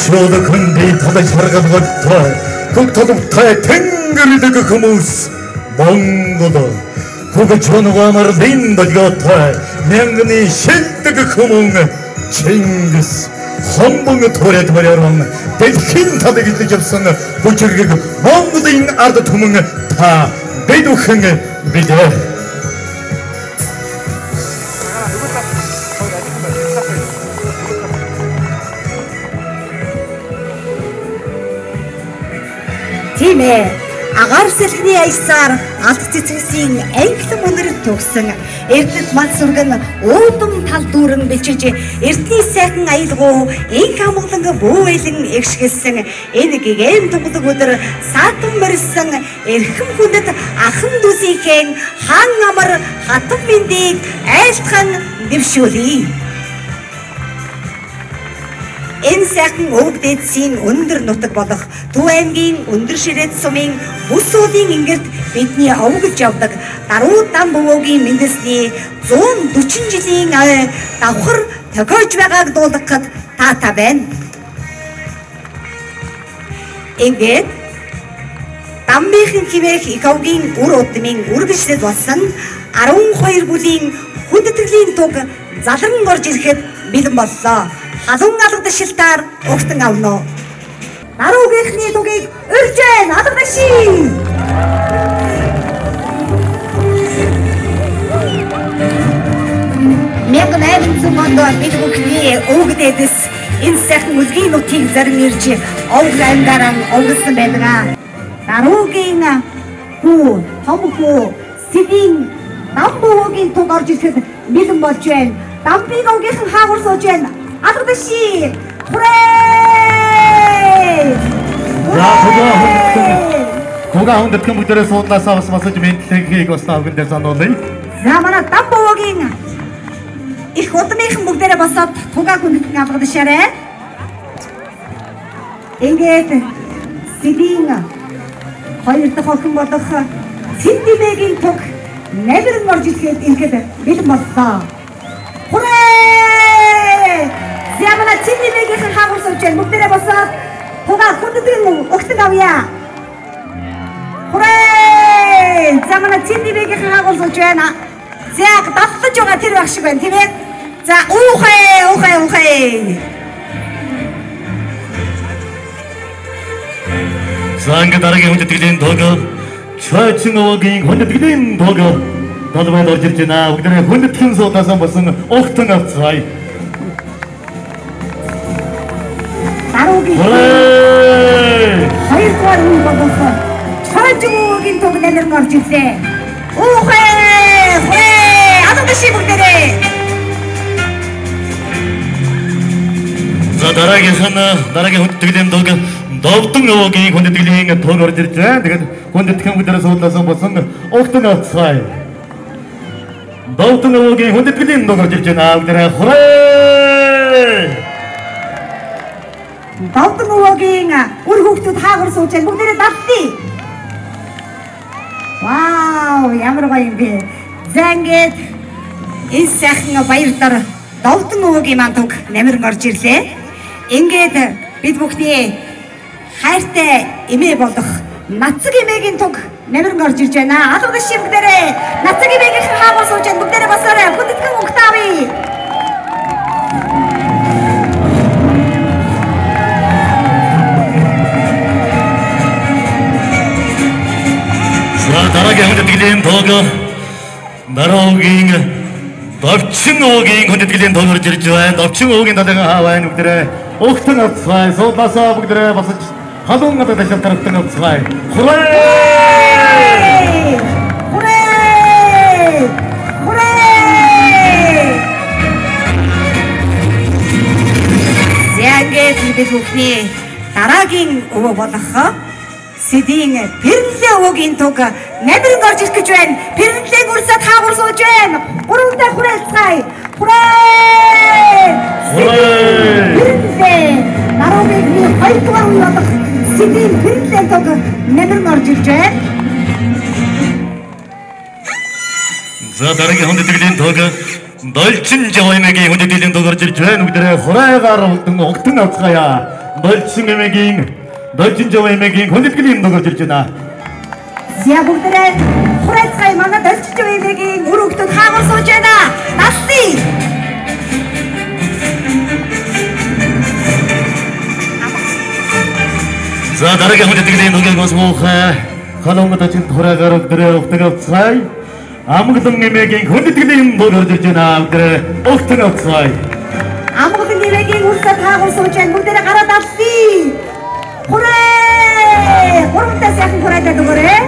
Şurada kundi tada şargan gatta, kuktadım taya tengeri de kukumus, bangoda, kukuçonu amar din badgata, mengni şeldi kukumun, Cengiz, hambını toret varyaran, delkin tadı gitti yapsan, bu çürgü bangodayın arda tumun, ta bedukhanı bide. Тимээ агаар сэлхний аясаар алт цэцгсийн англи мөнөрөд төгсөн эрдэт мал сүргэн уудам тал дүүрэн бичиж эрдний сайхан аялгуу инх амгалан бүүэлэн эгшгэлсэн энэ гэгэн тунгалаг өдөр саатан морьсон эрхэм хүндэт ахан дүсийнхэн хан амар хатан мэндийг айлтхан дэвшүүлье. Энэ сайхан өвөг дээдсийн өндөр нутаг болох Төв аймгийн өндөр ширээд сумын бүс уулын ингэрд бидний овгож явдаг даруу дан бөвөөгийн мэндэлсний 140 жилийн давхар тохиож байгааг дуулгахад таатай байна. Ингээд Дамбихын хивээх их овгийн үр удмын үргэлжлэл болсон 12 бүлийн хүндэтгэлийн туг залран орж ирэхэд бэлэн боллоо. Халуун алгад шилтаар угтан авно. Даруугийнхний тугийг урьжээ алгадаши. 1800 онд бид бүхний өвгдөөс энэ сайхан үлгийн нутгийг зарим ирж овг аймгараа овгсон байдаг. Даруугийн хүү, том хүү, сэдийн Дамбуугийн туг орж ирэхэд бэлэн болж байна. Дамбын овгийнхан хаагур сууж байна. Алгадаши. Кога хүндэтгэн бүгдээрээ суудлаас авсан масаж мэдлэгийг бас тавгандаа сануулъя. За манай Дамбуугийн их удмынхан бүгдээрээ босоод тугаа хүндэтгэн алгадашаарай. Ингээд сэдийн хоёр дахь охин болох Синдимэгийн туг нэмэрэн орж ирэхэд ингээд бэлэн боллоо. Зямана Синдимэгийн хаагур сууж байна. Бүгдээрээ босоод тугаа хүндэтгэн өгтөн авъя. Замана Синдимэгийн хаагур сууж байна. Зяг давтаж байгаа тэр байх шиг байна тийм ээ. За уухай. Санга дараагийн хүндэтгэлийн туг Чойчин овгийн хүндэтгэлийн туг толгойд орж ирж байна. Бүгдээ хүндэтгэн суудлаас болсон угтан авцгаая. Даруугийн хоёрдугаар үе болох Чойчин овгийн туг нэмэр орж ирлээ. Уухай! Адагши бүгдээ. За дараагийн хүндэтгэлийн туг Довтон овгийн хүндэтгэлийн туг орж ирж байна. Тэгээд хүндэтгэн бүгдээ суудлаас болсон угтан авцгаая. Довтон овгийн хүндэтгэлийн туг орж ирж байна. Бүгдээ Довтон овгийн үр хүүхдүүд хаагур сууж байна. Бүгдээ давтъя. Вау, ямар гоё юм бэ. За ингээд энэ сайхан баяр дор Довтон овгийн мантуг нэмэр орж ирлээ. Ингээд бид бүхний хайртай эмээ болох Нацаг эмээгийн туг нэмэр орж ирж байна. Алгадаши бүгдээ Нацаг эмээгийн хаагур сууж байна. Бүгдээ басаарай. Хүндэтгэн угтаавъя. дараагийн хүндэтгэлийн туг дараагийн Довчин овгийн хүндэтгэлийн туг орж ирж байна. Довчин овгийн талын хаа байна бүгдээ угтан авцгаая. Суудлаасаа бүгдээ босож халуун надад ашиг тарахтан авцгаая. Хүрээ! Хүрээ! Хүрээ! Зянгээ бид бүхний дараагийн өвөө болох Сэдийн Пэрлээ өвөгийн туг намиран орж ирэх гэж байна. Пэрлээг үрсэд хаагур сууж байна. Гуравтай хүрээлцгаая. Хүрээ! Пэрлээ! Дараагийн хоёрдугаар үе болох Сэдийн Пэрлээ туг намиран орж ирж байна. За дараагийн хүндэтгэлийн туг Долчин Жаваймагийн хүндэтгэлийн туг орж ирж байна. Бүгдээ хураагаар огтон авцгаая. Долчин Жаваймагийн хүндэтгэлийн туг орж ирж байна. За бүгдээ хүрээлцгаая. Манай Долчин Жаваймагийн үр хөвгтөд хаагур сууж байна. Насны За дараагийн хүндэтгэлийн тугийг бас муухай халуун дачин хураагаар бүгдээ огтон авцгаая. Амгалан нэмэгийн хүндэтгэлийн туг орж ирж байна. Бүгдээ огтон авцгаая. Амгалан нэмэгийн үрсэд хаагур сууж байна. Бүгдээ гараад алсий. Хүрээ! Гуравтай сайхан хүрээлээд өгөөрэй.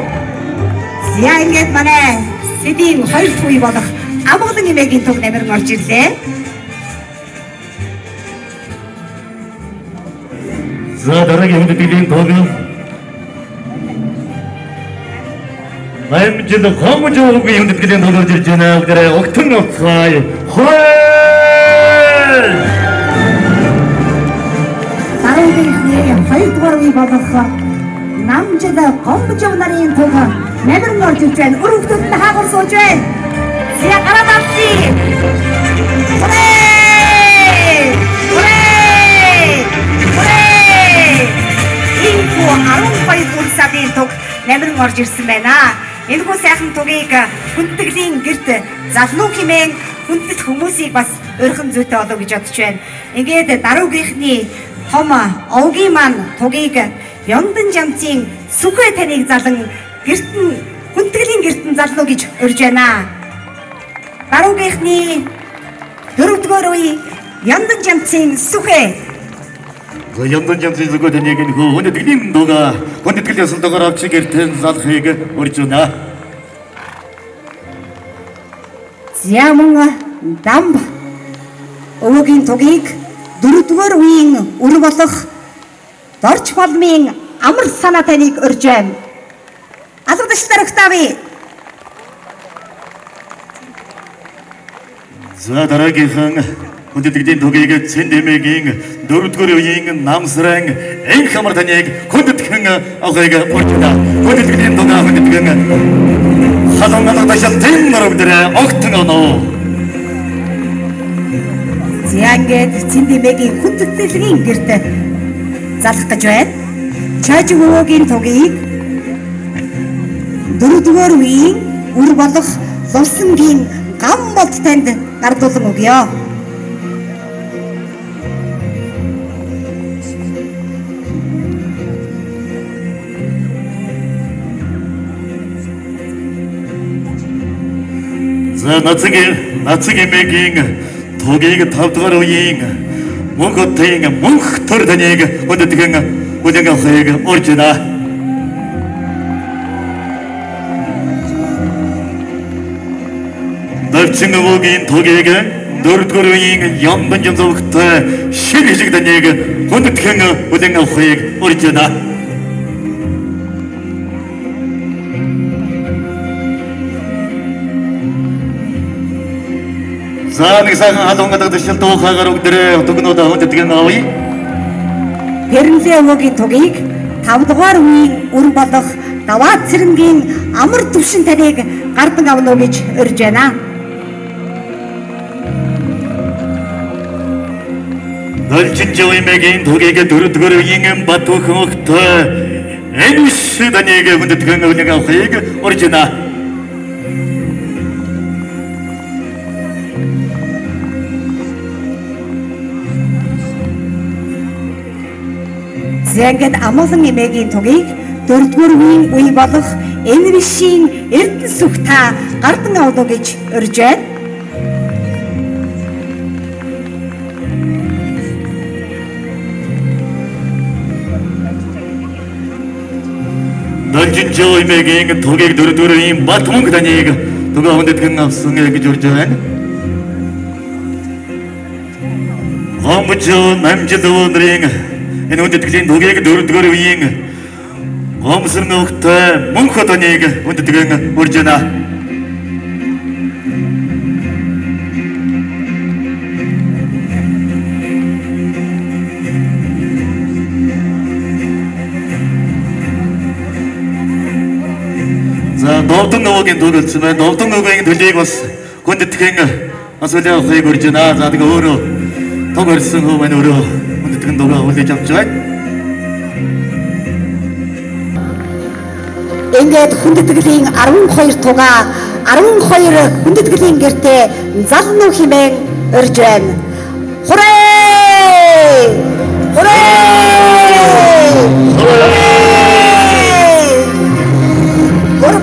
За ингээд манай Сэдийн хоёр үе болох Амгалан нэмэгийн туг намиран орж ирлээ. За дараагийн хүндэтгэлийн туг Маймжид хомжоогийн хүндэтгэлийн туг орж ирж байна. Бүгдээ огтон авцгаая. Хүрээ! Дараагийн хоёрдугаар үе болох Намжид гомжоо нарын туг намиран орж ирж байна. Үр хөвгтөд хаагур сууж байна. За гараад алсий. Хүрээ! Хүрээ! Хүрээ! Ийхүү 12 үрсадын туг намиран орж ирсэн байна. Энэхүү сайхан тугийг хүндэтгэлийн гэрт залнуу хэмээн хүндэлт хүмүүсийг бас өрхөн зүйтэй олоо гэж бодож байна. Ингээд даруугийнхний том овгийн маань тугийг Яндан жамцын сүхэ таныг залан гэрт нь хүндэтгэлийн гэрт нь залнуу гэж урьж байна. Даруугийнхний 4-р үе Яндан жамцын сүхэ. Яндан жамцын сүхэ таныг хүндэтгэлийн туг хүндэтгэлийн султгаар авч гэртэн залхыг урьж байна. Зямун дамб өвөгийн тугийг 4-р үеийн үр болох Дорч балмын амар санаа таныг урьж байна. Алгадчлаар өгтавъя. За дараагийнхан хүндэтгэлийн тугийг Цэндэмэгийн 4-р үеийн намсран энх амар таныг хүндэтгэн авахыг урьж байна. Хүндэтгэлийн туг хүндэтгэн халуун надад ашиг тэн нарагдэрэ огтон оноо. Зянгээд Цэндэмэгийн хүндэтгэлийн гэрт залах гэж байна. Чааж өвөгийн тугийг 4-р үеийн үр болох Лувсангийн гам болт танд гардуулан өгье. За нацгийн тугийг 5-р үеийн Монголын мөнх төр таныг хүндэтгэн бүлээн авахыг урьж байна. Долчин өвөгийн тугийг 4-р үеийн Яндан жамцтай шиг шиг таныг хүндэтгэн бүлээн авахыг урьж байна. За нэг сайхан халуун гадагш туухаагаар бүгдээ тугнууд хүндэтгэн авъя. Пэрлээ өвөгийн тугийг 5-р үеийн үр болох Даваа цэрэнгийн амар төвшин таныг гардан авна уу гэж урьж байна. Долчин Жаваймагийн тугийг 4-р үеийн Батбүхэн өгтөө энэш таныг хүндэтгэн бүлээн авахыг урьж байна. Зэнгэд Амгалан нэмэгийн тугийг 4-р үеийн үе болох Энвишийн Эрдэнэ сүх та гардан авна уу гэж урьж байна. 런쥔조임에게 도객 두루두루이 마트몽 그다니가 누가 온데 등압성에 그저저한 엄부죠 남지도 오늘잉 이 온데 등진 도객 두루두루이 엄스는 없다 뭉커다니가 온데 등은 오르잖아 너도 너에게 돌았지만 너도 너에게 돌리고서 근데 특행가 어서자 회의 거리잖아 나도 오로 더걸 쓰고 많이 오로 근데 특행 너가 어디 잡죠? Ингээд хүндэтгэлийн 12 тугаа 12 хүндэтгэлийн гэртээ залнуу хэмээн өрж байна. Хүрээ!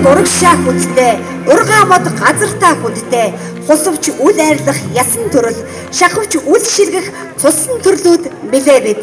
Урагшаа хүнтэй, ургаамод газартаа хүнтэй, хусвч үл айрлах ясан төрөл, шахавч үл ширгэх цусан төрлүүд билээ бид.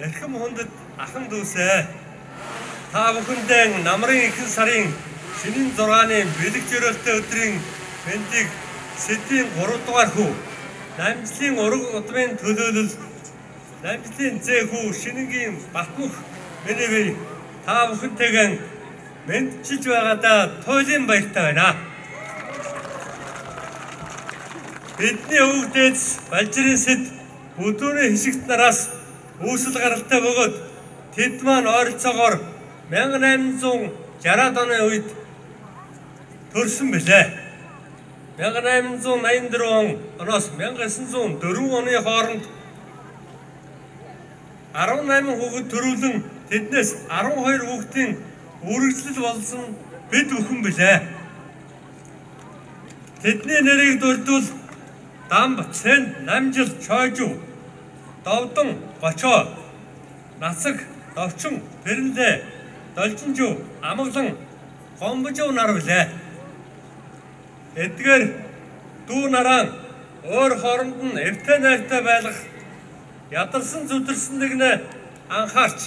Эрхэм хүндэт ахын дүүсээ та бүхэндээ намрын ихэнх сарын шинийн 6-ны бэлэг зориултын өдрийн мэндийг сэдвийн 3 дугаар хүү намжлын ураг удмын төлөөлөл намжлын зээ хүү шинэнгийн Батмөх Меневэй та бүхэнтэйгэн мэдчилж байгаадаа туйлын баяртай байна. Бидний өвгдөөс Балжирын сэд өдөөний хишигт нараас үүсэл гаралтай бөгөөд тэд маань ойролцоогоор 1860-аад оны үед төрсөн билээ. 1884 оноос 1904 оны хооронд 18 хүүхэд төрүүлэн тэднээс 12 хүүхдийн үргэлжлэл болсон бид бүхэн билээ. тэдний нэрийг дурдвал Дамб, Цэн, Намжил, Чойжуу, Довдон, Гочоо, Насаг, Довчин, Пэрлээ, Должинжуу, Амгалан, Гомбожуу нар билээ. Эдгээр дүү нараа өөр хооронд нь эвтэй найртай байлгах ядарсан зүдэрсэн нэгнээ анхаарч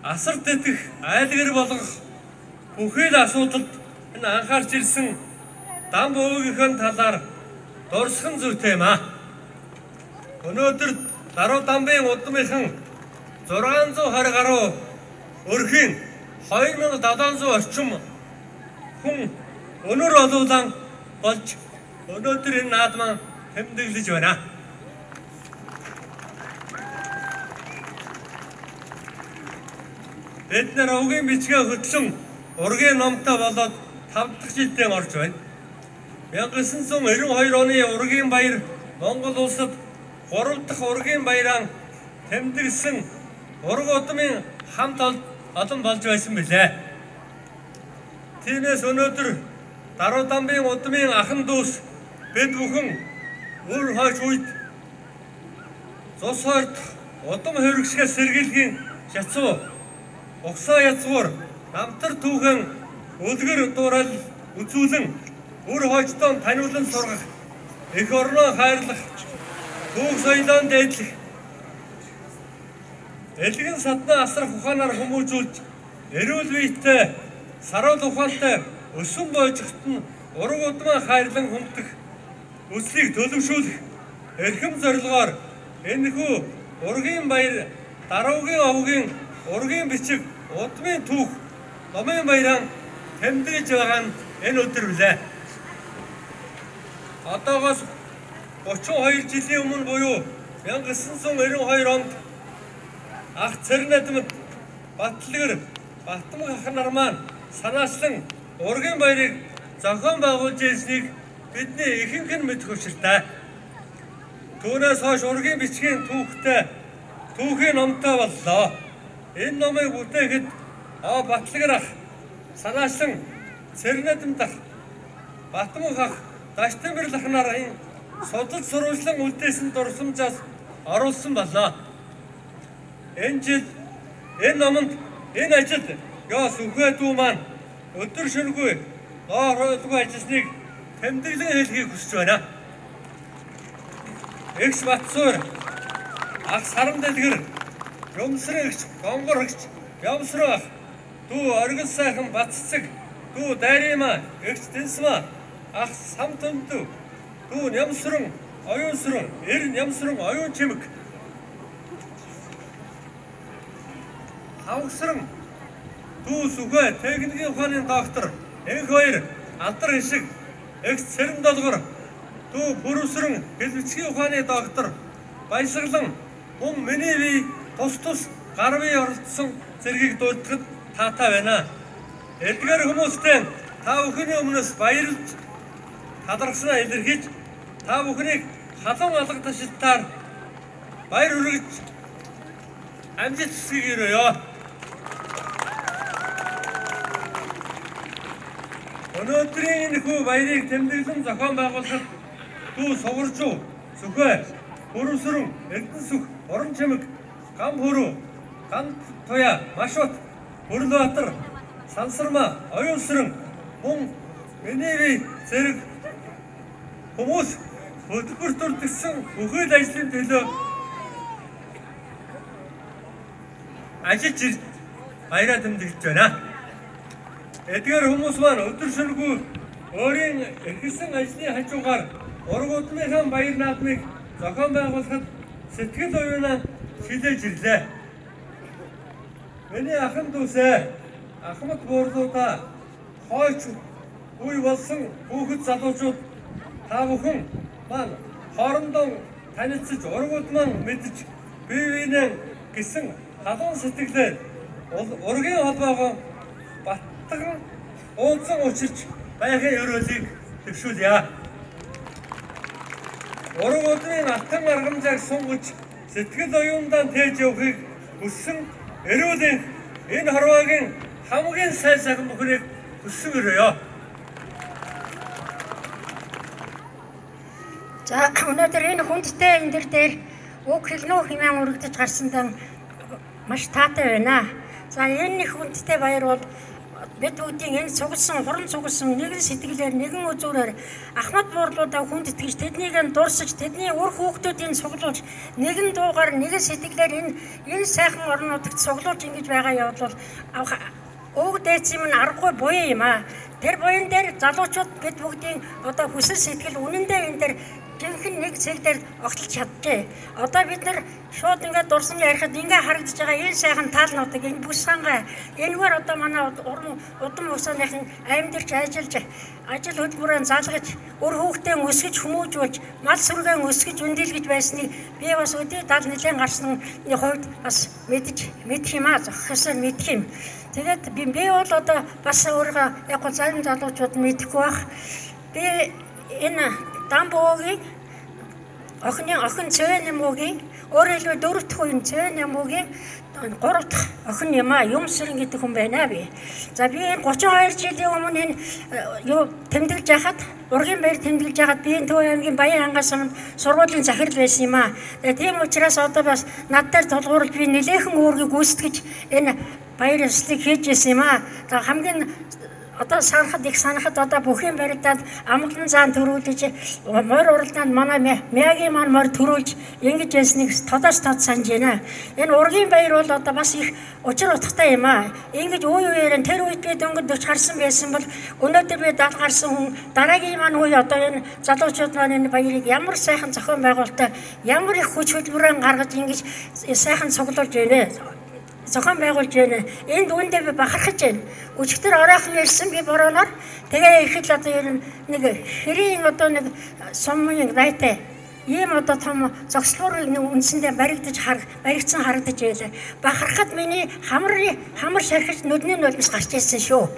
асар тэтгэх айлгэр болгох бүхий л асуудалд энэ анхаарч ирсэн Дамб өвгийнхээ талаар дурсхан зүйтэй юм а. Өнөөдөр Даруу Дамбын удмынхан 620 гаруй өрхийн 2700 орчим хүн өнөр олуулан болж өнөөдөр энэ наадмаа тэмдэглэж байна. Бид нар өвгийн бичгээ хөтлөн ургийн номтой болоод 5 дахь жилдээ орж байна. 1992 оны ургийн баяр Монгол улсад 3 дахь ургийн баяраа тэмдэглэсэн ураг удмын хамт олон болж байсан билээ. Тиймээс өнөөдөр Даруу Дамбын удмын ахан дүүс бид бүхэн өөр хойч үед цус хорт удам хөргөшгөө сэргийлгийн шацуу угсаа язгуур намтар түүхэн үлгэр дуурал үзүүлэн өөр хойчтон таниулан сургах эх орноо хайрлах түүх соёлоон дээдлэх элгэн саднаа асрах ухаанаар хүмүүжүүлж эрүүл биетэй саруул ухаантай өсөн боожгот нь ураг удмаа хайрлан хүндэх үслийг төлөвшүүлэх эрхэм зорилгоор энэхүү ургийн баяр даруугийн овгийн ургийн бичиг удмын түүх номын баяраа тэмдэглэж байгаа нь энэ өдөр билээ. Одоогоос 32 жилийн өмнө буюу 1992 онд ах Цэрнэдмэд Батлэгэр Батмаг ах нар маань санаачлан ургийн баярыг зохион байгуулж ирснийг бидний ихэнх нь мэдэх учиртай. Түүнээс хойш ургийн бичгийн түүхийн номтой боллоо. Энэ номыг бүтээхэд Батлэгэр ах санаачлан Цэрнэдмэд ах Батмаг ах Даштамбэр ах нарын судал сурвалжлан үлдээсэн дурсамжаас оруулсан болно. Энэ жил энэ номонд энэ ажил яас үхээ дүү маань өдөр шөнөгүй доорхойдгүй ажилласныг тэмдэглэн хэлхийг хүсэж байна. Эгч Батсуур ах Саран Дэлгэр Юмсрын эгч Гонгор эгч Явсруу ах дүү Оргил сайхан Батцэг дүү Дайримаа эгч Дэнсмаа ах Самтөндөө дүү Нямсрын оюунсрын эр Нямсрын оюун чимэг Хавсрын дүү Сүхэ техникийн ухааны доктор энх хоёр Алдар Хишиг эгч Цэрэн Долгор дүү Бүрүсрэн хэлбэцгийн ухааны доктор Баясгалан мөн миний бие тус гар бие оролцсон зэргийг дуудахад таатай байна. Эдгээр хүмүүстэй та бүхний өмнөөс баярлж талархснаа илэрхийлж та бүхнийг халуун алга ташилтаар баяр хүргэж амжилт хүсье өрөөё. Өнөөдрийн энэхүү баярыг тэмдэглэн зохион байгуулахад дүү Сугаржуу, Сүхэ, Бүрүсрэн, Эрдэнэсүх, Орон чимэг, Гам хөрөө, Ган туя, Машбат, Бүрлбаатар, Сансармаа, Оюунсрэн, мөн миний бие зэрэг хүмүүс хөтөлбөр төрдгсөн бүхэл ажлын төлөө ажиллаж баяраа тэмдэглэж байна. Эдгээр хүмүүс маань өдөр шөнөгүй өөрийн эхэлсэн ажлын хажуугаар ураг удмынхаа баяр наадмыг зохион байгуулахад сэтгэл оюунаа шилээж ирлээ. Миний ахын дүүсээ Ахмад буурлуудаа хойч үе болсон хүүхэд залуучууд та бүхэн маань хоорондоо танилцж ураг удмаа мэдж бие биенээ гисэн халуун сэтгэлээр ургийн холбоогоо баттган уулзан учирч байхын өрөөлийг төвшүүлье. Ураг удмын алтан аргамжааг сунгаж сэтгэл оюундаа тээж явахыг хүссэн эрүүлийн энэ хорвоогийн хамгийн сайн сайхан бүхнийг хүссэн өрөөё. За өнөөдөр энэ хүндтэй энэ дээр үг хэлнөө хэмээн өргөдөж гарсандаа маш таатай байна. За энэ их хүндтэй баяр бол бид бүгдийн энэ цугласан, хуран цугласан нэгэн сэтгэлээр, нэгэн үзүүрээр Ахмад буурлуудаа хүнд итгэж тэднийг дурсаж, тэдний үр хүүхдүүдийн цуглуулж, нэгэн дуугаар, нэгэн сэтгэлээр энэ сайхан орнуудад цуглуулж ингэж байгаа явдал өг дээцэм нь аргагүй буян юм аа. Тэр буян дээр залуучууд бид бүгдийн одоо хүсэл сэтгэл үнэндээ энэ дээр жинхэнэ нэг цэг дээр огтлж чаджээ. Одоо бид нар шууд ингээд дурсан ярихад ингээд харагдаж байгаа энэ сайхан таалнуудыг энэ бүс хангаа энэгээр одоо манай удам усааныхын аймдэрч ажил хөтөлбөрөөр залгаж өр хүүхдээ өсгөж хүмүүжүүлж мал сүргээ өсгөж өндөлгөж байсныг би бас өдөө дал нэлээд гарсны хувьд бас мэдэх юм аа. Зохисоор мэдэх юм. Тэгээд би бол одоо бас өөрөө яг зарим залуучууд мэдэхгүй байх. Би энэ Дамбуугийн охин Цэвэнэмүүгийн өөрөөр хэлбэл 4 дахь үеийн Цэвэнэмүүгийн 3 дахь охин юм аа. Юмсрын гэдэг хүн байна би. За би энэ 32 жилийн өмнө энэ юу тэмдэглэж яхад ургийн баяр тэмдэглэж яхад би энэ Төв аймгийн Баян ангаас сургуулийн захирал байсан юм аа. Тэгээд тийм учраас одоо бас над дээр тулгуурлаж би нэлээхэн үүргийг гүйцэтгэж энэ баяр ёслолыг хийж ирсэн юм аа. За хамгийн одоо санахад одоо бүхэн баригдаад амглан заан төрүүлж морь уралдаанд манай мягийн маань морь төрүүлж ингэж ясныг тодоос тод санаж байна. Энэ ургийн баяр бол одоо бас их учир утгатай юм аа. Ингэж үеэр тэр үед би дөнгөж 40 гарсан байсан бол өнөөдөр би 70 гарсан хүн дараагийн маань үе одоо энэ залуучууд маань энэ баярыг ямар сайхан зохион байгуулалтаа ямар их хүч хөдөлмөрөөр гаргаж ингэж сайхан цуглуулж байна. Зохион байгуулж байна. Энд үүндээ би бахархаж байна. Өчигдөр оройхон ирсэн би борооноор тэгээ ихэд одоо ер нь нэг хэрийн одоо нэг сумын райтай ийм одоо том зогслуурыг үндсэндээ баригдсан харагдаж байлаа. Бахархад миний хамар шархиж нүдний нулимс гарч ирсэн шүү.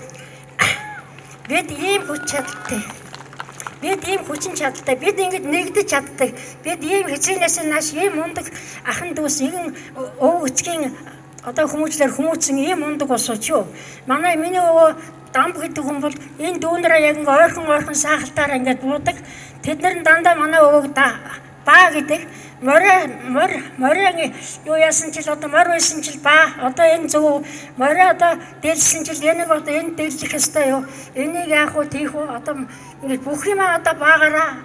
Бид ийм хүч чадалтай. Бид ийм хүчин чадалтай. Бид ингэж нэгдэж чаддаг. Бид ийм хэцээнээс нааш ийм мундаг ахан дүүс нэгэн өвөг эцгийн одоо хүмүүжлэр хүмүүцэн ийм мундаг болсооч юу. Миний өвөө Дамб гэдэг хүн бол энэ дүүнрээ яг ойрхон саахалтаар ингээд буудаг. Тэд нар дандаа манай өвөөг баа гэдэг. Морийн юу яасан ч одоо морь байсан ч баа. Одоо энэ зөв морь одоо дээлсэн ч энийг одоо энэ дээлэх ёстой юу. Энийг яах вэ тийх үү одоо ингээд бүх юм одоо баагаараа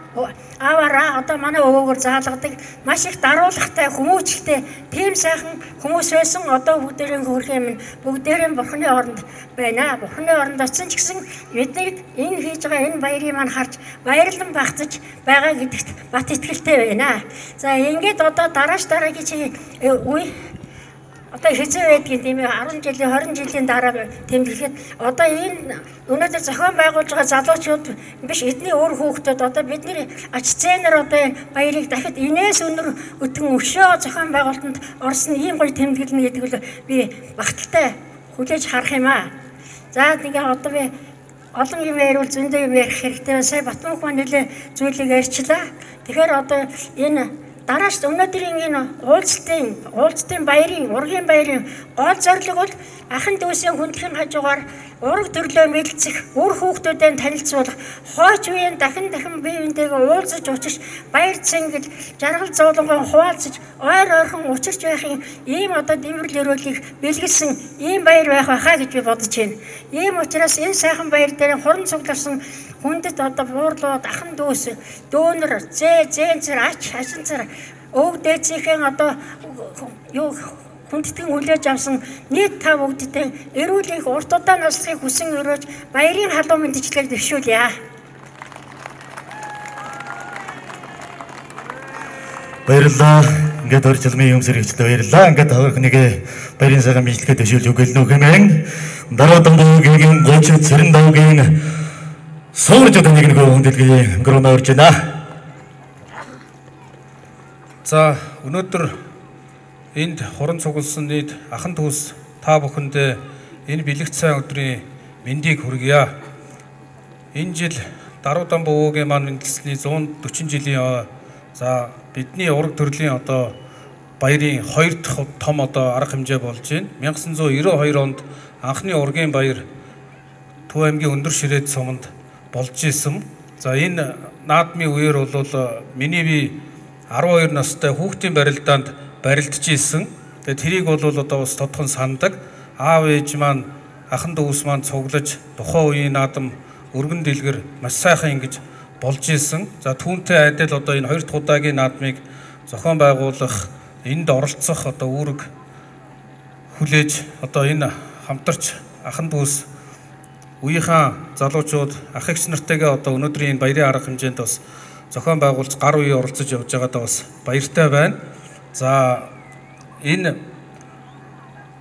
аваараа одоо манай өвөөгөр заалгадаг. Маш их даруулгатай хүмүүжлтэй тийм сайхан хүмүүс байсан. Одоо бүгдээрээ хөрх юм бүгдээрээ бурхны оронд байна. Бурхны оронд очсон ч гэсэн бидний энэ хийж байгаа энэ баярыг маань харж баярлан багтаж байгаа гэдэгт бат итгэлтэй байна. За ингээд одоо дараагийн үе одоо хэзээ байдгийг тийм 10 жилийн 20 жилийн дараа тэмдэглэхэд одоо энэ өнөөдөр зохион байгуулж байгаа залуучууд биш эдний өөр хүүхдүүд одоо бидний ач зээнээр одоо энэ баярыг дахиад инээс өнөр өтгөн өшөө зохион байгуулалтанд орсон ийм гоё тэмдэглэнэ гэдэг нь би багталтай хүлээж харах юм аа. За тэгээ одоо би олон юм ярил зөндөө юм ярих хэрэгтэй. Сая Батмунх маань нэлээ зүйлийг ярьчлаа. Тэгэхээр одоо энэ дарааш өнөөдрийн энэ уулзалтын баярын ургийн баярын гол зорилго бол ахын дүүсийн хүндхийн хажуугаар ураг төрлөө мэдэлцэх, үр хүүхдүүдэд танилцуулах, хойч үеийн дахин бие биентэйгээ уулзаж учирч баяр цэнгэл жаргал зуулангын хуваалцаж ойрхон учирч байхын ийм одоо дэмрэл өрөөлийг бэлгэлсэн ийм баяр байх байхаа гэж би бодож байна. Ийм учраас энэ сайхан баяр дээр хуран цугларсан хүндэт одоо буурлууд ахын дүүс дөөнөр зээнцэр ачинцэр өг дээцийн одоо юу хүндэтгэн хүлээж авсан нийт та бүгдтэй эрүүл их урт удаан наслахыг хүсэн өрөөж баярын халуун мэндчлэгийг дэвшүүлье. Баярлалаа. Ингээд орчлмын юм сэрэгчтэй баярлалаа. Ингээд хаврхныг баярын сайхан мэдлэгээ дэвшүүлж өгөл нөх хэмээн дараа Дамбуугийн 30 цэрэн давгийн суурж одоо нэг хүндэлгээ өнгөрөөнө орж байна. За өнөөдөр энд хуран цугласан нийт ахын дүүс та бүхэндээ энэ бэлэгт сайн өдрийн мэндийг хүргье. Энэ жил Даруу Дамбуугийн маань мэндэлсний 140 жилийн за бидний ураг төрлийн одоо баярын 2 дахь том одоо арга хэмжээ болж байна. 1992 онд анхны ургийн баяр Төв аймгийн өндөр ширээд суманд болж исэн. За энэ наадмын үеэр бол миний би 12 настай хүүхдийн барилдаанд барилдаж исэн. Тэгээд тэрийг бол одоо бас тодхон сандаг. Аав ээж маань ахан дүүс маань цуглаж тухайн үеийн наадам өргөн дэлгэр маш сайхан ингэж болж исэн. За түүнтэй адил одоо энэ 2 дахь удаагийн наадмыг зохион байгуулах, энд оролцох одоо үүрэг хүлээж одоо энэ хамтарч ахан дүүс үеийнхэн залуучууд ах эгч нартайгаа одоо өнөөдрийн баярын арга хэмжээнд бас зохион байгуулж гар үе оролцож явж байгаадаа бас баяртай байна. За энэ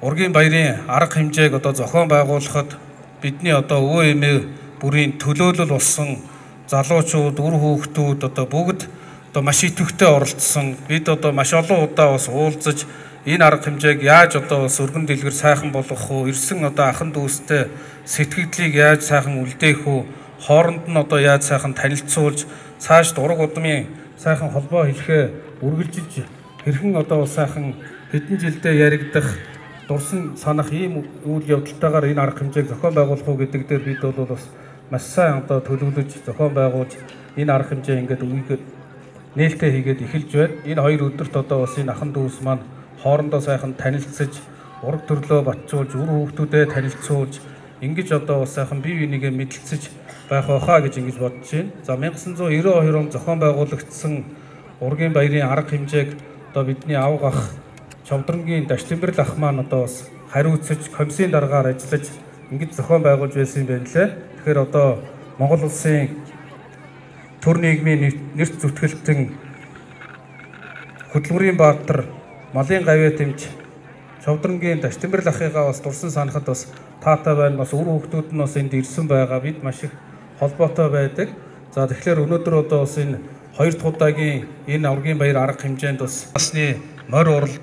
ургийн баярын арга хэмжээг одоо зохион байгуулахад бидний одоо өвөө эмээ бүрийн төлөөлөл болсон залуучууд, үр хүүхдүүд одоо бүгд одоо маш идэвхтэй оролцсон. Бид одоо маш олон удаа бас уулзаж энэ арга хэмжээг яаж одоо бас өргөн дэлгэр сайхан болгох вэ? Ирсэн одоо ахан дүүстэй сэтгэгдлийг яаж сайхан үлдээх вэ? Хооронд нь одоо яаж сайхан танилцуулж цаашд ураг удмын сайхан холбоо хэлэхээ үргэлжилж хэрхэн одоо сайхан хэдэн жилдээ яригдах дурсан санах ийм үйл явдалтайгаар энэ арга хэмжээг зохион байгуулах уу гэдэг дээр бид бол бас маш сайн одоо төлөвлөж зохион байгуулж энэ арга хэмжээ ингээд үеийг нээлттэй хийгээд эхэлж байна. Энэ 2 өдөрт одоо бас энэ ахан дүүс маань хоорондоо сайхан танилцж, ураг төрлөө батжуулж, үр хүүхдүүдэд танилцуулж, ингэж одоо бас сайхан бие бинийгээ мэдлцэж байх байхаа гэж ингэж бодож байна. За 1992 он зохион байгуулагдсан ургийн баярын арга хэмжээг одоо бидний авга ах Чавдрангийн Даштимбэрл ах маань одоо бас хариуцж, комиссийн дараагаар ажиллаж ингэж зохион байгуулж байсан юм байна лээ. Тэгэхээр одоо Монгол улсын төр нийгмийн нэрт зүтгэлтэн хөдөлмөрийн баатар Малын гавьяа тэмж Чавдрангийн Даштимбэрл ахыгаа бас дурсан санахад бас таатай байна. Бас үр хүүхдүүд нь бас энд ирсэн байгаа. Бид маш их холбоотой байдаг. За тэгэхээр өнөөдөр одоо бас энэ 2 дахь удаагийн энэ ургийн баяр арга хэмжээнд бас насны морь уралд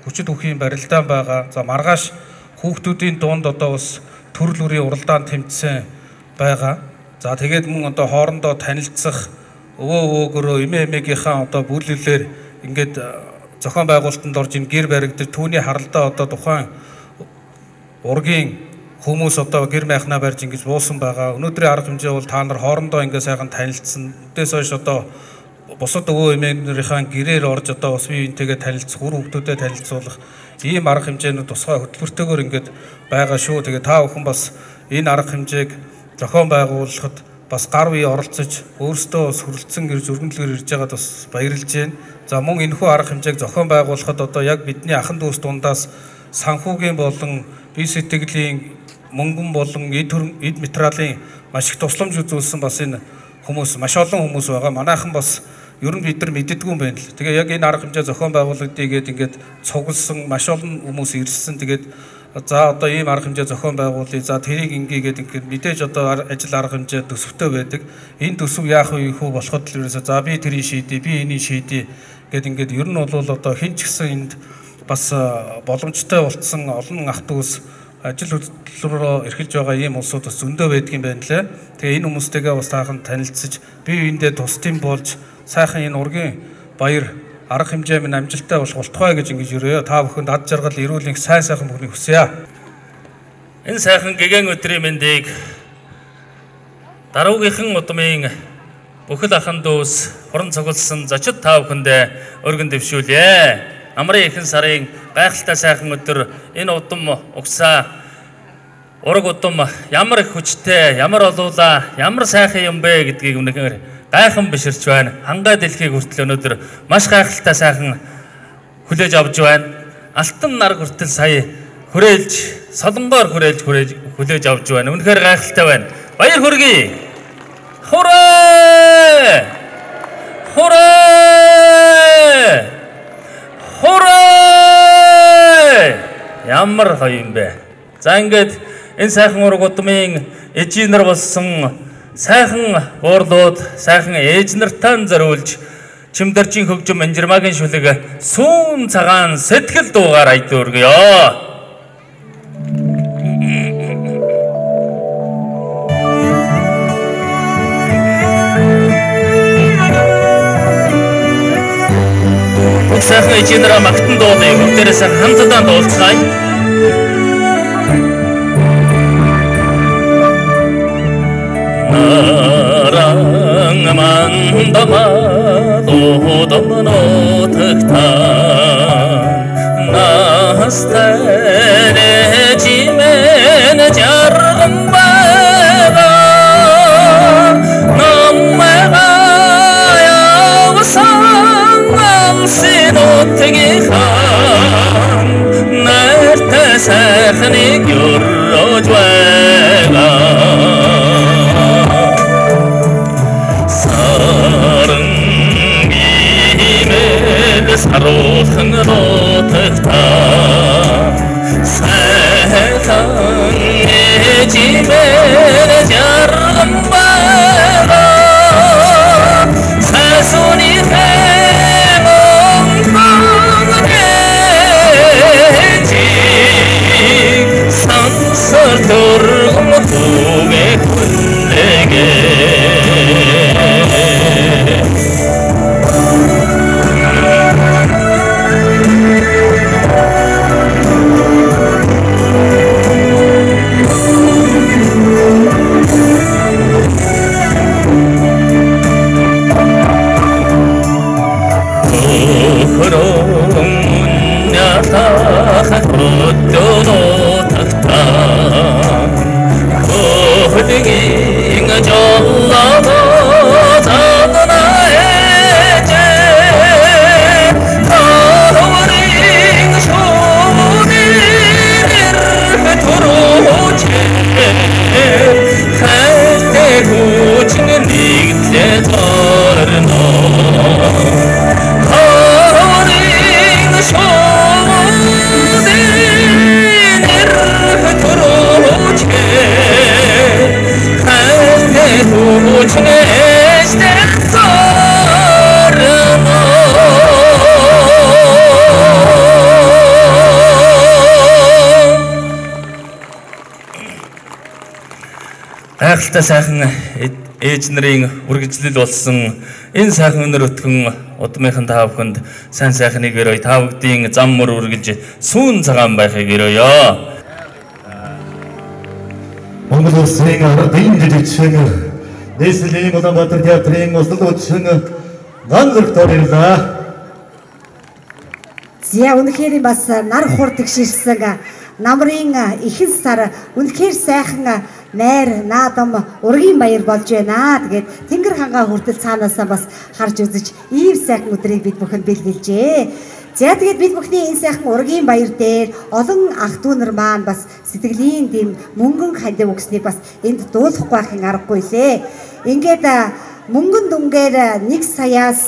хүчит үхийн барилдаан байгаа. За маргааш хүүхдүүдийн дунд одоо бас төрөл бүрийн уралдаан тэмцсэн байгаа. За тэгээд мөн одоо хоорондоо танилцах өвөө өвөөгөрөө эмээ эмээгийнхаа одоо бүлэлээр ингээд зохион байгуулалтанд орж ин гэр баригдаж түүний харалдаа одоо тухайн ургийн хүмүүс одоо гэр майхнаа барьж ингэж буусан байгаа. Өнөөдрийн арга хэмжээ бол та нар хоорондоо ингэ сайхан танилцсан. Тэдээс хойш одоо бусад өвөө эмээнийхээ гэрээр орж одоо бас бие биентэйгээ танилцах, үр хүүхдүүдэд танилцуулах ийм арга хэмжээнүүд тусгай хөтөлбөртэйгээр ингэж байгаа шүү. Тэгээ та бүхэн бас энэ арга хэмжээг зохион байгуулахад бас гар үе оролцож өөрсдөө бас хүрэлцэн ирж өргөндлөөр ирж байгаад бас баярлж байна. За мөн энэхүү арга хэмжээг зохион байгуулахад одоо яг бидний ахан дүүс дундаас санхүүгийн болон бие сэтгэлийн мөнгөн болон эд материалын маш их тусламж үзүүлсэн бас энэ хүмүүс маш олон хүмүүс байгаа. Манайхан бас ер нь бид нар мэддэггүй юм байна л. Тэгээ яг энэ арга хэмжээ зохион байгуулагдъя ингээд цугласан маш олон хүмүүс ирсэн. Тэгээд за одоо ийм арга хэмжээ зохион байгуулъя. За тэрийг ингээд мэдээж одоо ажил арга хэмжээ төсөвтэй байдаг. Энэ төсөв яах вэ хөө болоход л ерөөсөө за би тэрийг шийдэе, би энийг шийдэе гэд ингээд ер нь бол одоо хэн ч гэсэн энд бас боломжтой болцсон олон ах дүүс ажил хөдөлмөрөөр эрхэлж байгаа ийм улсууд бас зөндөө байдаг юм байна лээ. Тэгээ энэ хүмүүстэйгээ бас таахан танилцж бие биендээ тусдим болж сайхан энэ ургийн баяр арга хэмжээ минь амжилттай болох болтугай гэж ингэж өрөөё. Та бүхэнд ад жаргал эрүүлийн сайн сайхан бүхнийг хүсье. Энэ сайхан гэгэн өдрийн мэндийг даруугийнхан удмын бүхэл ахан дүүс хорон цугласан зочид та бүхэндээ өргөн дэвшүүлье. Амрын ихэнх сарын гайхалтай сайхан өдөр энэ удам угсаа ураг удам ямар их хүчтэй, ямар олуула, ямар сайхан юм бэ гэдгийг үнэхээр гайхан биширч байна. Хангай дэлхийг хүртэл өнөөдөр маш гайхалтай сайхан хүлээж авч байна. Алтан нар хүртэл сая хүрээлж, солонгоор хүлээж авч байна. Үнэхээр гайхалтай байна. Баяр хүргэе. Хүрээ! Хүрээ! Хүрээ! Ямар гоё юм бэ? За ингээд энэ сайхан ураг удмын эжийн нар болсон сайхан уурлууд, сайхан ээж нартаа зориулж чимдэржин хөгжим анжирмаагийн шүлэг сүүн цагаан сэтгэл дуугаар аяд өргөё. Сайхан эжийн нараа магтан дуулъя. Бүгдээрээ хамтдаа дуулцгаая. Нара Додом нутагтан настайне чимен жарган байгаа намайга явсан амсын утгийнхаа нартай сайхныг өрөөж байгаа Саруухан ротагта сайхан эжимэр жарган бага сасуни хэмон гэжи сансар төргөн түгэ хүлэгэ Хайртай сайхан ээж нарын үргэлжлэл болсон энэ сайхан өнөр өтгөн удмынхан та бүхэнд сайн сайхныг өрөөе. Та бүгдийн зам мөр үргэлж сүүн цагаан байхыг өрөөё. Монгол улсын ардын жижигчин нийслэлийн Улаанбаатар театрын услуучин ганцлог төрөлөө. Зя үнэхээр бас нар хурдаг ширсэн намрын ихэн сар үнэхээр сайхан найр наадам ургийн баяр болж байна. Тэгээд Тэнгэр хангаа хүртэл цаанаасаа бас харж үзэж ийм сайхан өдрийг бид бүхэн бэлгэлжээ. За тэгээд бид бүхний энэ сайхан ургийн баяр дээр олон ах дүү нар маань бас сэтгэлийн тийм мөнгөн хандив өгснийг бас энд дуулахгүй байхын аргагүй лээ. Ингээд мөнгөн дүнгээр 1 саяас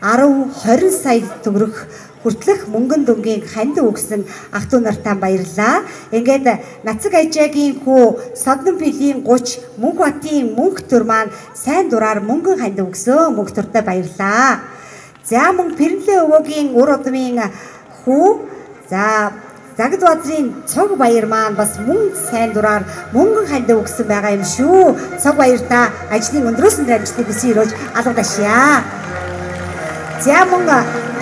10-20 сая төгрөг хүртэлх мөнгөн дүнгийн хандив өгсөн ах дүү нартаа баярлаа. Ингээд Нацаг Ажаагийн хүү Содон Билийн 30 Мөнх Батын мөнх төр маань сайн дураар мөнгөн хандив өгсөн мөнх төртөө баярлаа. За мөн Пэрнлээ өвөгийн ур удмын хүү Загад бадрын цог баяр маань бас мөн сайн дураар мөнгөн хандив өгсөн байгаа юм шүү. Цог баяртаа ажлын өндрөөс өндөр амжилтыг хүсье өрөөж алгадашья. За мөн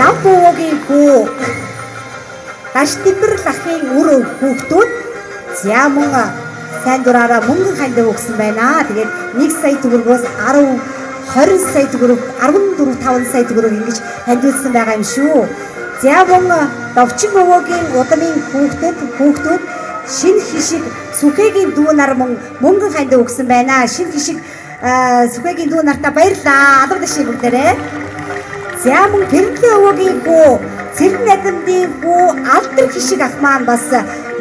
Дампуугийн хүү Дашдибэр лахын үр хүүхдүүд за мөн сайн дураараа мөнгөн хандив өгсөн байна. Тэгээд 1 сая төгрөгөөс 10-20 сая төгрөг 14-5 сая төгрөг ингэж хандивсан байгаа юм шүү. За мөн Довчин өвөгийн удмын хүүхдүүд шинэ хишиг Сүхэгийн дүү нар мөнгөн хандив өгсөн байна. Шинэ хишиг Сүхэгийн дүү нартаа баярлаа. Алгадашья бүгдээрээ. За мөн Пэрнлээ өвөгийн хүү Цэрэн Надамдын хүү Алдар хишиг ах маань бас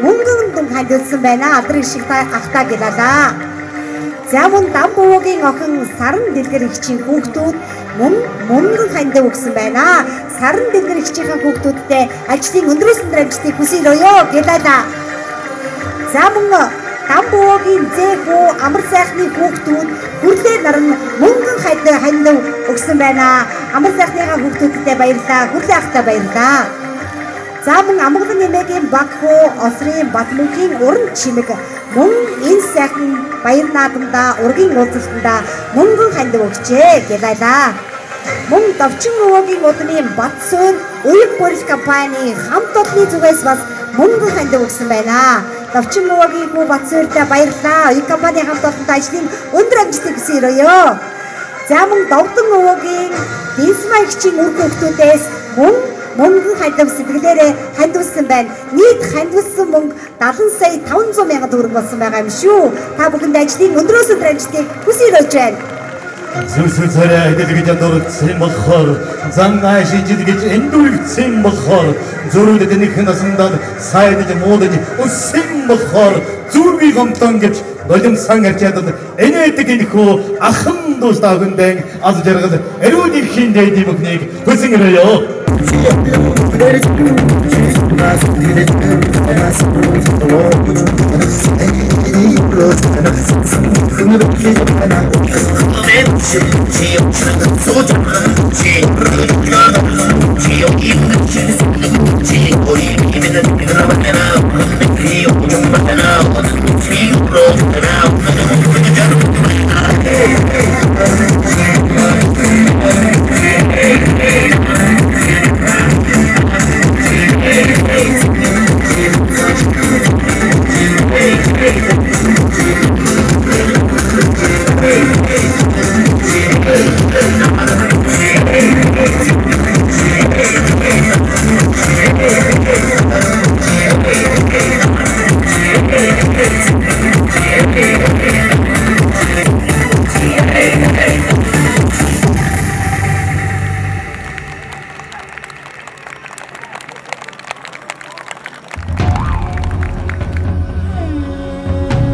мөнгөн дүн хандивсан байна. Алдар хишиг ахтаа гэлалаа. За мөн Дампуугийн охин Саран Дэлгэр ихчийн хүүхдүүд мөнгөн хандив өгсөн байна. Саран Дэлгэр ихчийн хүүхдүүдтэй ажлын өндрөөс өндөр амжилтыг хүсье өрөөё гэлалаа. За мөн Дампуугийн зэхүү амар сайхны хүүхдүүд хүрлээ наран мөнгөн хандив өгсөн байна. Амар сайхныхаа хүүхдүүдтэй баярлалаа. Хүрлээ ахтай баярлалаа. За мөн Амгалан нэмээгийн баг хүү Осрын Батмөнхийн уран чимэг мөн энэ сайхан баяр наадамдаа ургийн уулзалтанда мөнгөн хандив өгчээ гэлалаа. Мөн Довчин өвөгийн удмын Батсуур уян бүрэл компани хамт олонны зүгээс бас мөнгөн хандив өгсөн байна. Довчин өвөгийн хүү Батсууртай баярлалаа. Уян компани хамт олонтой ажлын өндөр амжилтыг хүсье өрөөё. За мөн Довдон өвөгийн Дисмайгчийн үр хүүхдүүдээс мөнгөн хандив сэтгэлээрээ хандивсан байна. Нийт хандивсан мөнгө 70 сая 500 мянган төгрөг болсон байгаа юм шүү. Та бүхэнд ажлын өндрөөс өндөр ажлыг хүсэж байна. Сүсүсэрэ хэдэлгэж дурдсан болохоор зангаа шинжилгэж эндүрэгцэн болохоор зөрүүдэд нэгэн насандаа сайдж муудаж өссөн болохоор зүрхий гомтон гэж nolomсан арчаад энэдэг энэхүү ахан дуустаагүндэн аз жаргал эрүүнийхин дэйди бүхнийг хүсэнгэрээ.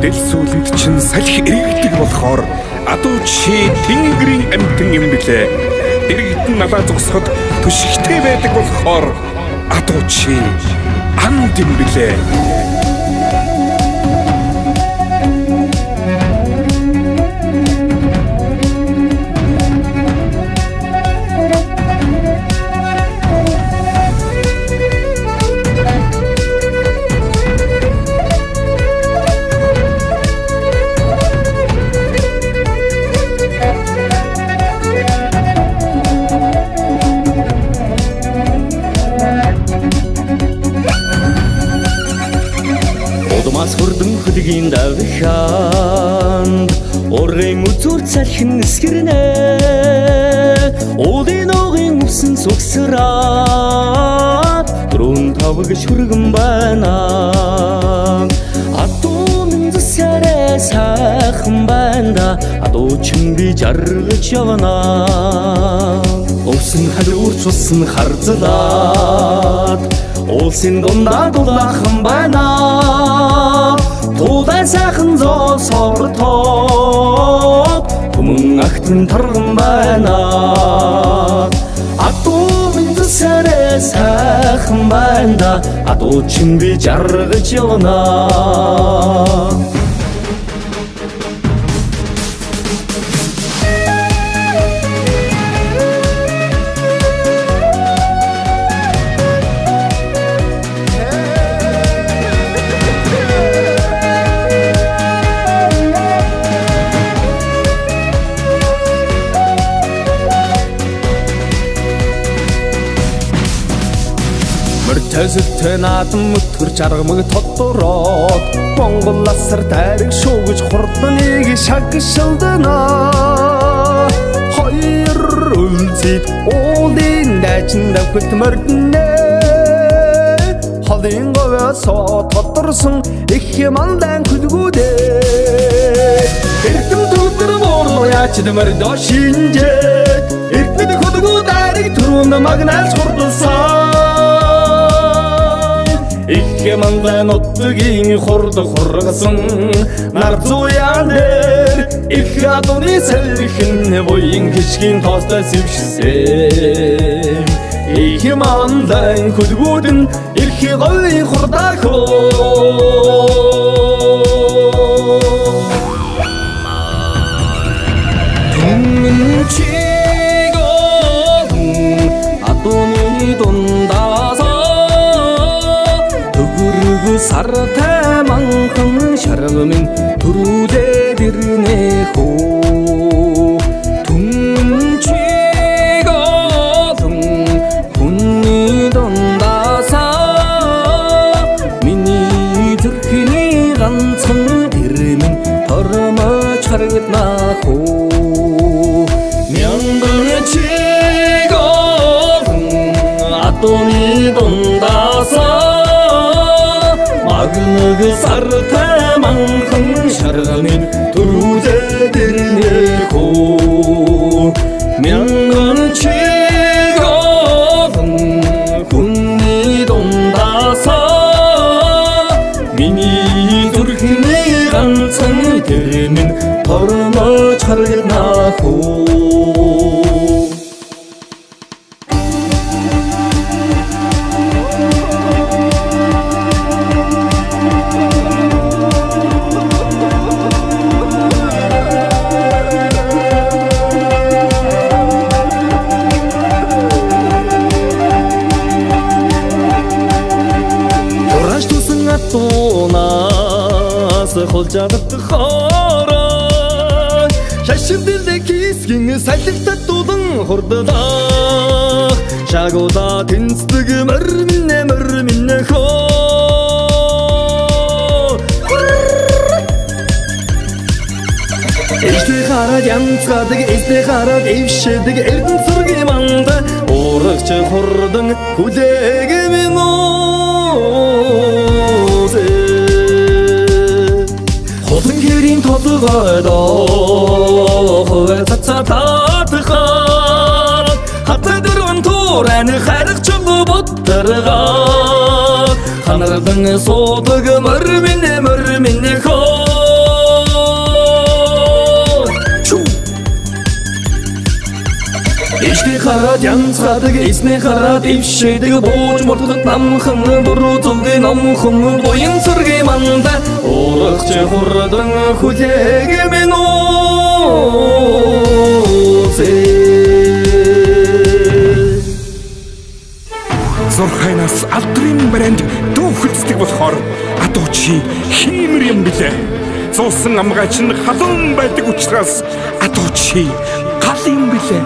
Дэлсүүлэнд чинь салхи эргэдэг болохоор адуу чи тэнгэрийн амьтан юм билээ. Иргэдэн налаа зогсоход төшигтэй байдаг болохоор адуу чи анд юм билээ. Хурдан хөдгийн давханд ургийн үзүүр салхин эсгэрнэ уулын уугийн өвсөн сугсраад дөрөв тавг шүргэн байна адуу минзсарэ сайхан байна адуу чин би жаргаж явна өвсөн халуурч усан харзлаад уулсын дундаа дулаахан байна Тулай сайхан зоо сортоод Түмэн ахтэн тарган байна Адуу минзсарэ сайхан байна Адуу чин би жаргаж явна Тэсэлтэн адам өтгөр жаргамаг тодороод Монгол асар тайраг шуугж хурданыг шагшилдана Хоёр үлзид уулын дайчин давхилт морднэ Холын говясоо тодорсон их мандан күлгүүдэ Эрдэм төгдөр буурлуу яачд мордо шинжээд Эрдэм күлгүүд айрыг түрүүнд магнаалж хурдсан Их мандан отгийн хурд хургасан нар зуяан дээр их адууны салхин буян хичгийн тоостой сэвшсэн их мандан хүлгүүд нь их говийн хурдаахоо түмэн чигол адууны дундаас Сартай манхан шаргамын түрүүлээд ирнэ хөө Түмэн чиголон хүний дундаасаа миний зүрхний нэг сартай манхан шаргамын төрүүлээд ирнэ хөө мянган чиг олон хүний дундасаа миний зүрхний ганцхан тэр минь торнож харагнаа хөө холжаад хоороо шашиндэлээ кисгэн салхитад дулан хурдлаа шагуула тэнцдэг мөр минь хоо эстэй хараад янзгаадаг эстэй хараад эвшэдэг эрдэн цэргийн манд уурагч хурдан хүлээг минь Хөлнгэрийн толгойдоо хөвөө цацатаатахаар хатадэрвэн тууран харагч бодторгаа ханардан суудаг мөр минь хоо эсний хараад янзгаадаг эсний хараад ившэдэг бууж мурдад намхан буруу зүгийн номхон буян цэргийн манда урагч хурдан хүлээг минь Зурхайнаас алдрын брэнд дүүхэлцдэг болохоор адуу чи хиймэр юм билээ. Зуусан амгаач нь халуун байдаг учраас адуу чи гал юм билээ.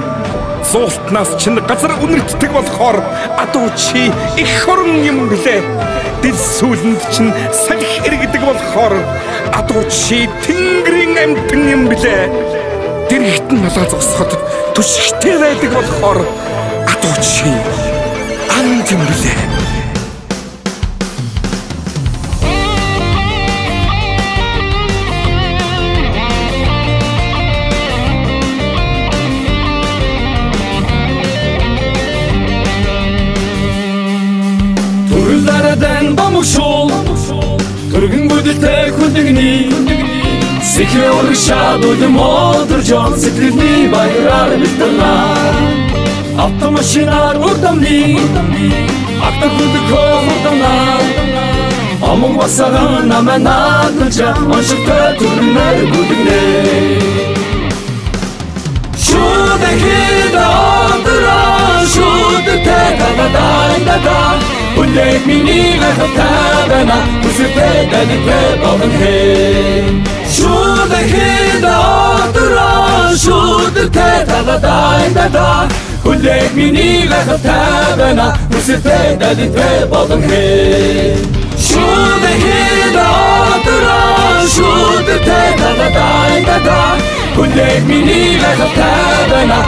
Зуултнаас чинь газар үнэртдэг болохоор адуу чи их хорон юм билээ. Дил сүүлэнд чинь салхи эргэдэг болохоор адуу чи тэнгэрийн амьтан юм билээ. Дэрэгтэн налаа зогсоход түшигтэй байдаг болохоор адуу чи анд юм билээ. Бамшул төргөн бүдэлтэй хүндэгний Сэхрэ урагшаад үлэм одор жон сэтгэлний баяраар бэлтэнаа Автомашинаар урдамны Автор хүндэгхөө урдамнаа Амог басагаан намайг наадалжа Оншигтэй төрнөр бүдэгнэ Шүдэ хида одораа Шүдэ тагадайдада Хүлээг миний гахалтайна Хүсэтэй дэнэтэй болон хээ Шүдэ хида одороо Шүдэртэй таgadайдада Хүлээг миний гахалтайна Хүсэтэй дэнэтэй болон хээ Шүдэ хида одороо Шүдэртэй таgadайдада Хүлээг миний гахалтайна